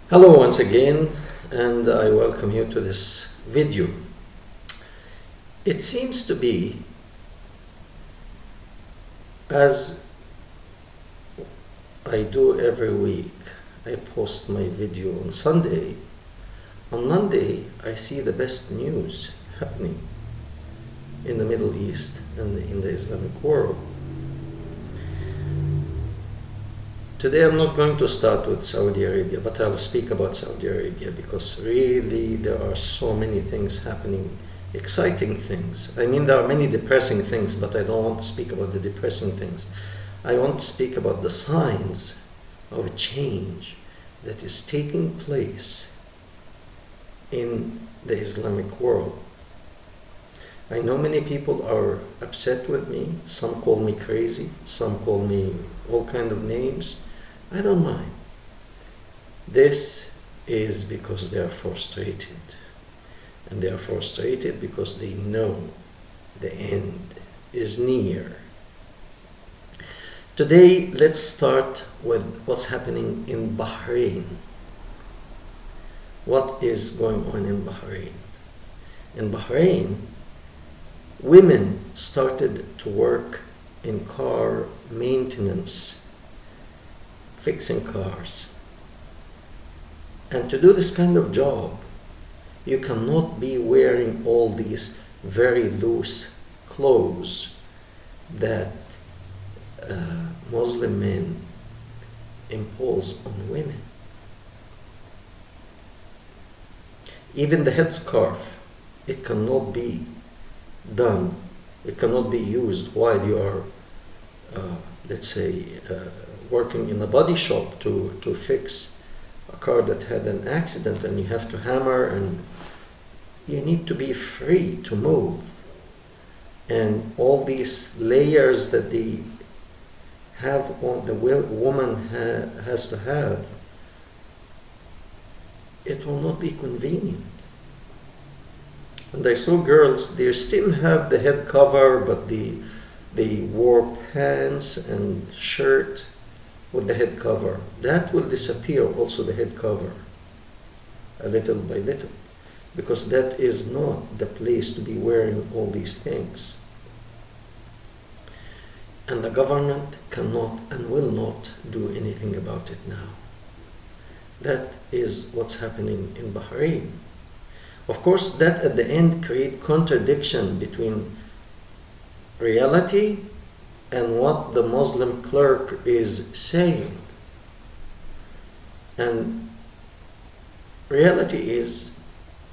Hello once again, and I welcome you to this video. It seems to be, as I do every week, I post my video on Sunday. On Monday, I see the best news happening in the Middle East and in the Islamic world. Today I'm not going to start with Saudi Arabia, but I'll speak about Saudi Arabia because really there are so many things happening, exciting things. I mean, there are many depressing things, but I don't want to speak about the depressing things. I want to speak about the signs of a change that is taking place in the Islamic world. I know many people are upset with me. Some call me crazy. Some call me all kind of names. I don't mind. This is because they are frustrated. And they are frustrated because they know the end is near. Today, let's start with what's happening in Bahrain. What is going on in Bahrain? In Bahrain, women started to work in car maintenance, fixing cars. And to do this kind of job, you cannot be wearing all these very loose clothes that Muslim men impose on women. Even the headscarf, it cannot be done. It cannot be used while you are, let's say, working in a body shop to fix a car that had an accident, and you have to hammer, and you need to be free to move. And all these layers that they have on the woman has to have, it will not be convenient. And I saw girls, they still have the head cover, but they wore pants and shirt with the head cover. That will disappear, also the head cover, a little by little, because that is not the place to be wearing all these things. And the government cannot and will not do anything about it now. That is what's happening in Bahrain. Of course, that at the end create contradiction between reality and what the Muslim clerk is saying. And reality is,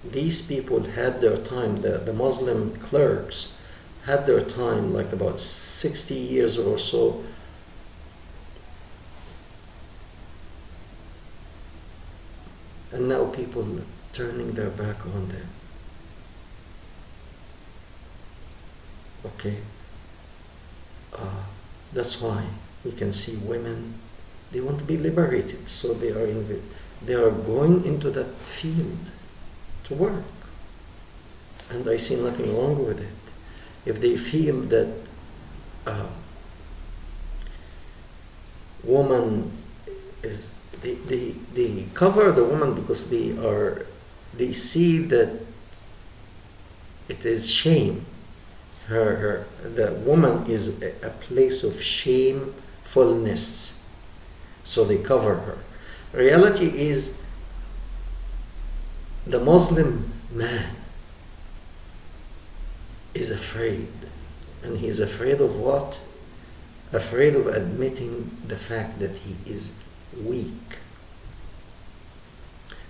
these people had their time, the Muslim clerks had their time, like about 60 years or so. And now people turning their back on them. Okay? That's why we can see women, they want to be liberated, so they are going into that field to work. And I see nothing wrong with it. If they feel that woman is, they cover the woman because they see that it is shame. The woman is a place of shamefulness, so they cover her. Reality is, the Muslim man is afraid, and he's afraid of what? Afraid of admitting the fact that he is weak,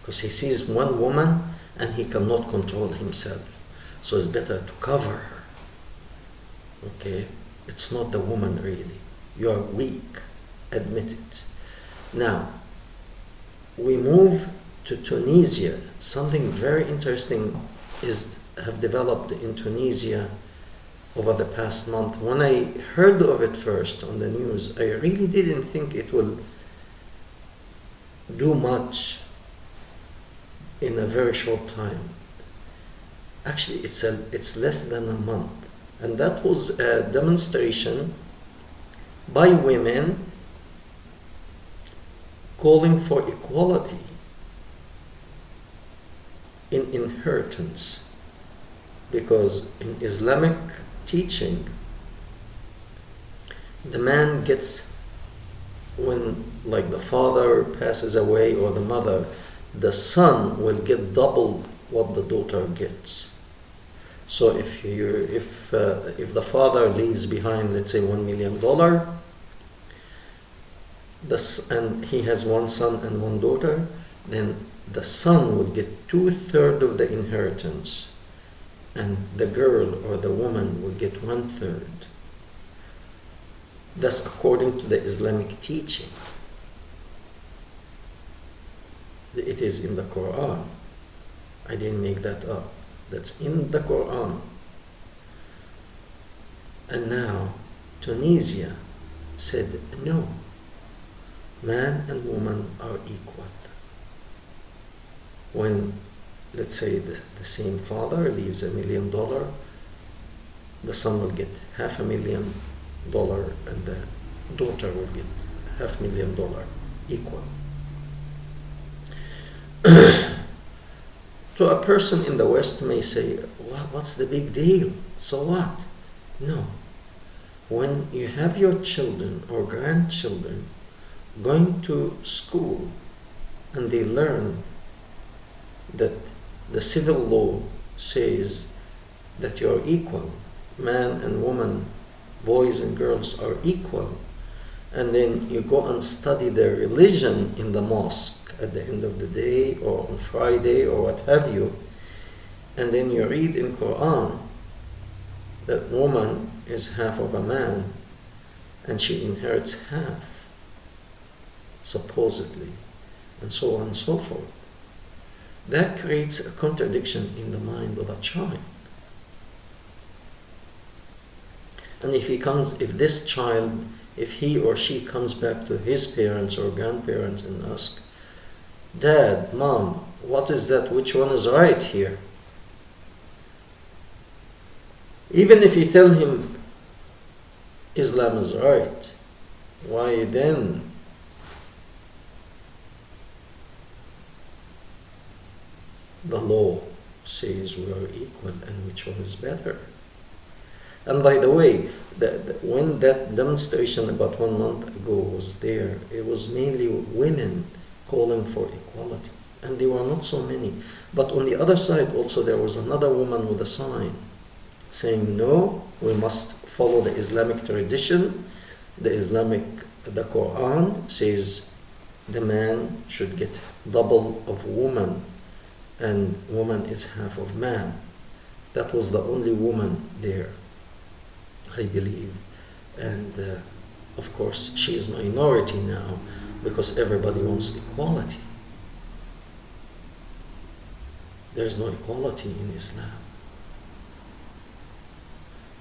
because he sees one woman and he cannot control himself, so it's better to cover her. Okay, it's not the woman really. You are weak, admit it. Now, we move to Tunisia. Something very interesting have developed in Tunisia over the past month. When I heard of it first on the news, I really didn't think it will do much in a very short time. Actually, it's less than a month. And that was a demonstration by women calling for equality in inheritance, because in Islamic teaching, the man gets, when like the father passes away or the mother, the son will get double what the daughter gets. So if the father leaves behind, let's say $1 million, and he has one son and one daughter, then the son will get 2/3 of the inheritance, and the girl or the woman will get 1/3. That's according to the Islamic teaching. It is in the Quran. I didn't make that up. That's in the Quran. And now Tunisia said no. Man and woman are equal. When, let's say, the same father leaves $1 million, the son will get $500,000 and the daughter will get $500,000 equal. So a person in the West may say, what's the big deal? So what? No. When you have your children or grandchildren going to school and they learn that the civil law says that you're equal, man and woman, boys and girls are equal, and then you go and study their religion in the mosque at the end of the day or on Friday or what have you, and then you read in Quran that woman is half of a man and she inherits half, supposedly, and so on and so forth. That creates a contradiction in the mind of a child. And if this child, if he or she comes back to his parents or grandparents and asks, Dad, Mom, what is that? Which one is right here? Even if you tell him Islam is right, why then? The law says we are equal, and which one is better? And by the way, when that demonstration about 1 month ago was there, it was mainly women calling for equality, and there were not so many. But on the other side also there was another woman with a sign saying, no, we must follow the Islamic tradition. The Quran says the man should get double of woman, and woman is half of man. That was the only woman there, I believe. And of course she is minority now because everybody wants equality. There is no equality in Islam.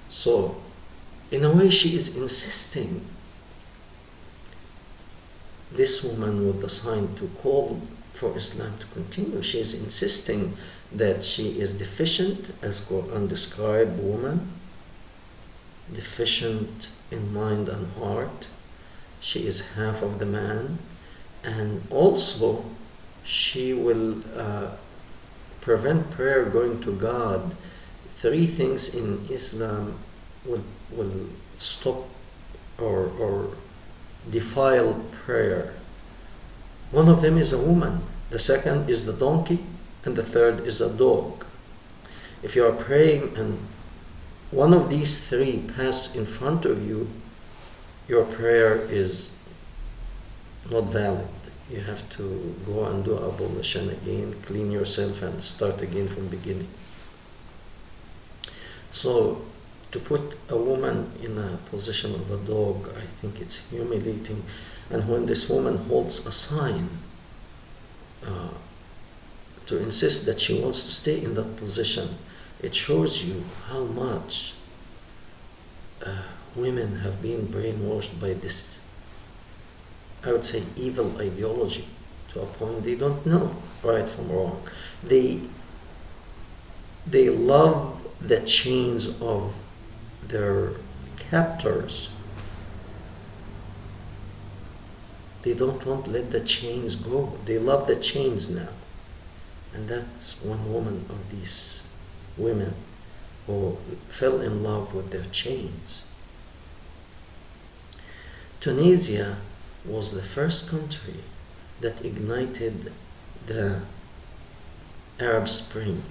So in a way she is insisting, this woman with the sign to call for Islam to continue, she is insisting that she is deficient, as Quran described woman, deficient in mind and heart. She is half of the man, and also she will prevent prayer going to God. 3 things in Islam will stop or defile prayer. One of them is a woman, the second is the donkey, and the third is a dog. If you are praying and one of these 3 pass in front of you, your prayer is not valid. You have to go and do ablution again, clean yourself and start again from beginning. So to put a woman in a position of a dog, I think it's humiliating. And when this woman holds a sign to insist that she wants to stay in that position, it shows you how much women have been brainwashed by this, I would say, evil ideology, to a point they don't know right from wrong. They love the chains of their captors. They don't want to let the chains go. They love the chains now. And that's one woman of these women who fell in love with their chains. Tunisia was the first country that ignited the Arab Spring,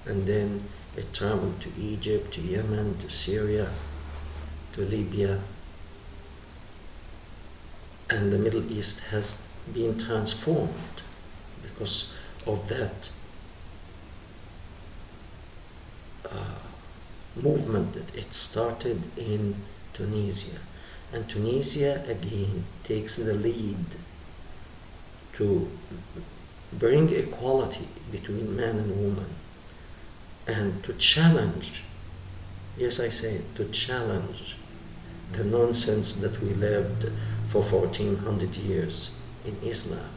and then it traveled to Egypt, to Yemen, to Syria, to Libya, and the Middle East has been transformed because of that movement that it started in Tunisia. And Tunisia again takes the lead to bring equality between man and woman, and to challenge, yes I say, to challenge the nonsense that we lived for 1400 years in Islam.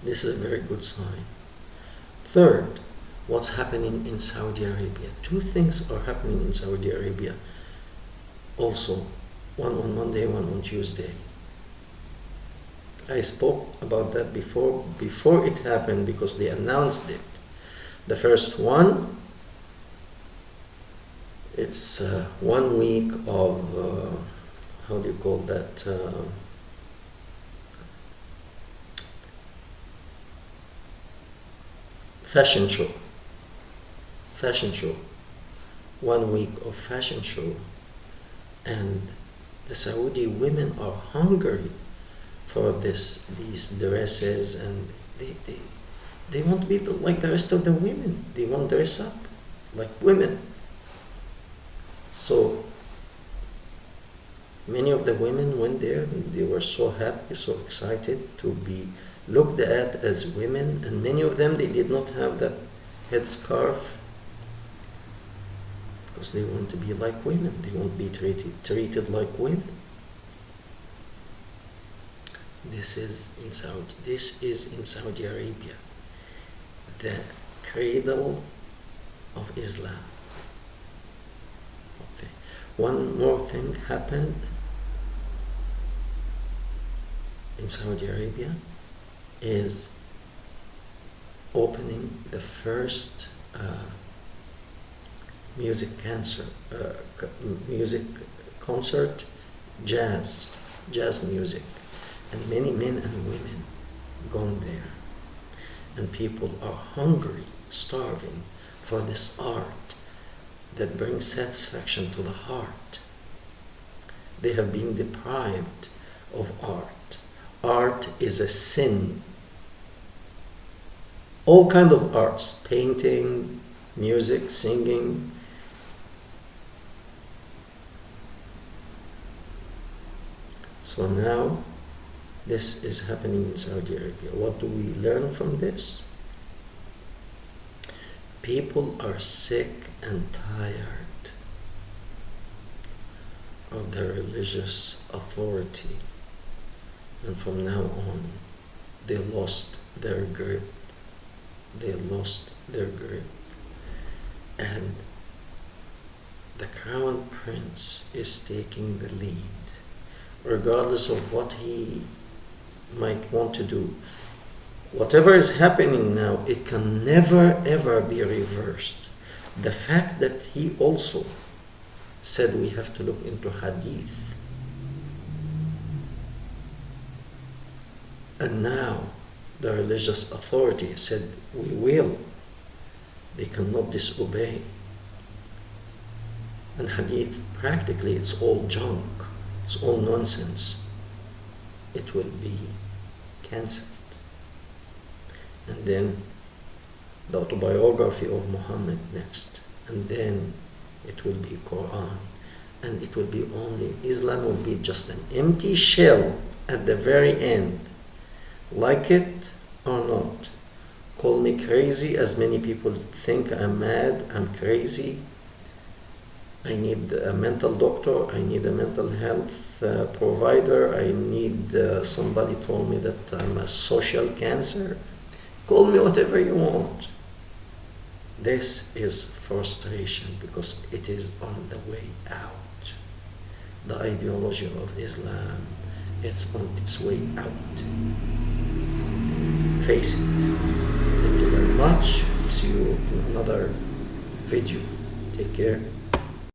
This is a very good sign. Third, what's happening in Saudi Arabia? Two things are happening in Saudi Arabia also, one on Monday, one on Tuesday. I spoke about that before it happened, because they announced it. The first one, it's 1 week of, how do you call that? Fashion show. 1 week of fashion show. And the Saudi women are hungry for these dresses, and they won't be like the rest of the women. They won't dress up like women. So many of the women went there, and they were so happy, so excited to be looked at as women, and many of them, they did not have that headscarf because they want to be like women. They won't be treated like women. This is in Saudi Arabia, the cradle of Islam. Okay. One more thing happened in Saudi Arabia, is opening the first music concert, jazz music, and many men and women gone there, and people are hungry, starving for this art that brings satisfaction to the heart. They have been deprived of art. Art is a sin. All kinds of arts, painting, music, singing. So now this is happening in Saudi Arabia. What do we learn from this? People are sick and tired of their religious authority, and from now on they lost their grip. And the crown prince is taking the lead, regardless of what he might want to do. Whatever is happening now, it can never ever be reversed. The fact that he also said we have to look into hadith, and now the religious authority said we will. They cannot disobey. And hadith, practically, it's all junk. It's all nonsense. It will be cancelled. And then the autobiography of Muhammad next. And then it will be Quran. And it will be only, Islam will be just an empty shell at the very end. Like it or not. Call me crazy, as many people think I'm mad, I'm crazy. I need a mental doctor, I need a mental health provider, I need somebody told me that I'm a social cancer. Call me whatever you want. This is frustration because it is on the way out. The ideology of Islam it's on its way out. Face it. Thank you very much. See you in another video. Take care.